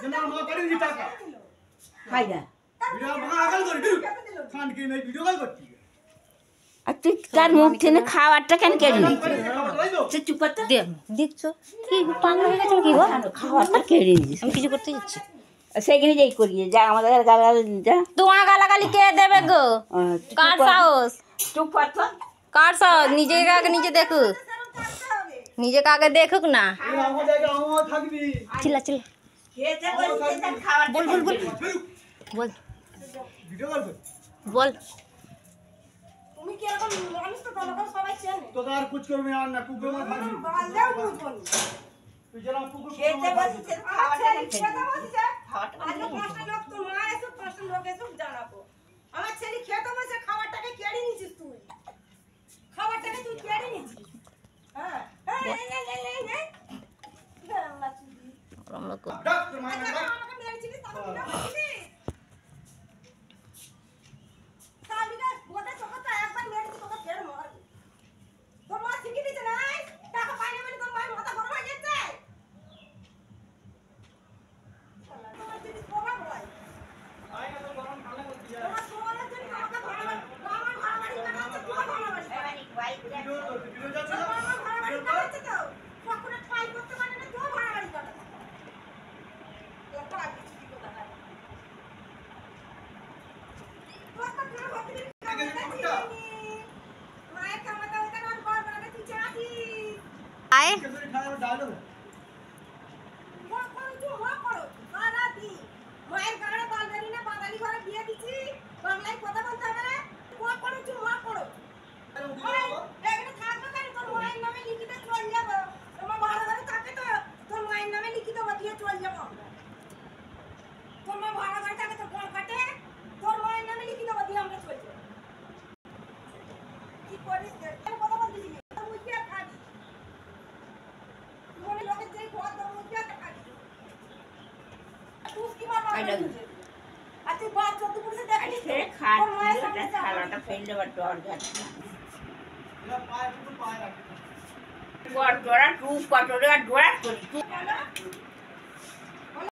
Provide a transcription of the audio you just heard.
যেন আমার করে দি টাকা খাই না ভিডিও বাগাল করে দিল খান কি নাই ভিডিও কল করতি আর তুই তার মুখ থেকে খাবারটা কেন কেড়ে নিচ্ছিস তুই চুপ করতে দেখছো কি পাগল হয়ে গেছো কি গো? খাবারটা কেড়ে নিচ্ছিস আমি কিছু করতে যাচ্ছি সেইখানে যাই করিয়ে যা আমাদের গালাগাল যা তোমার গালাগালি কে দেবে গো? কার সাহস? চুপ কর তো কার সাহস? নিজেকে আগে নিজে দেখুক, নিজেকে আগে দেখুক না। এই আমার জায়গা আমার থাকবি চিল্লা চিল্লা খেতে বলছিস তার খাবার বল বল বল বল ভিডিও কল কর বল। তুমি কি এরকম মানুষ তো তোমাকে সবাই চেনে তো আর কুছ করবি আর না কুকুর মা থাকবি বালদাও বুঝবো তুই যেন কুকুর খেতে বলছিস খাবারটা খেতে বসেছে খাবারটা আজকে 5টা লোক তোর মা এসে 5টা লোক এসে জানাবো আমার ছেলে খেতে বসে খাবারটাকে কেড়ে নিছিস তুই খাবারটাকে তুই কেড়ে নিছিস হ্যাঁ আমরা কো ডাক তোর মা না আমাকে মেরেছিলিস তখন তুই বলছিস সাবিনা গোটা চোখটা একবার মেরেছি তোকে ফের মার তোর মা শিখিয়ে দিতে নাই টাকা পাই না বলে তোর মায়ের মাথা গরম হয়ে গেছে তোমার জিনিস প্রভাব হয় আয় না তো গরম ঠান্ডা করতে যা তোমার সোনার জন্য আমাকে আমার ভাড়াবাড়ি কাটাচ্ছে তোমার ভাড়াবাড়ি ভিডিও যাচ্ছে তোর মামা ভাড়াবাড়ি কাটাচ্ছে তো কখনো ট্রাই করতে পারে না তোর ভাড়াবাড়ি কাটাচ্ছে একটা আগে ছুটি কথা হয় তোর তো কোনো হকরি মায়ের কামাতে ওটা আর বার বার তুই চাচ্ছিস আয় কেসরি খাওয়ার ডায়লগ মায়ের গাড়ে বালবেরি না বাঙালি ঘরে বিয়ে দিচ্ছি বাংলায় কথা বলতে হবে না কোয়া করো চুমা করো এখানে থাকবে কেন তোর মায়ের নামে লিখিত চল যাবো তোমার ভাড়া ঘরে থাকে তো তোর মায়ের নামে লিখিত বদিয়ে চল যাবো তোর মা ভাড়া ঘরে থাকে তো কোন কাটে তোর মায়ের নামে লিখিত বদিয়ে আমরা চল যাবো কি করিস কেন কথা বলছিস মুখে খাবি মনে লোকের যে ঘর তোর মুখে খাবি তুই কি মারবা আর তুই বাদ যত পুরুষে দেখিস খেয়ে খাওয়াটা খাওয়াটা ফেললে বা ডর যাচ্ছে এরা পায় কুকুর পায় রাখে ডরা টুক কটরে আর ডরা করি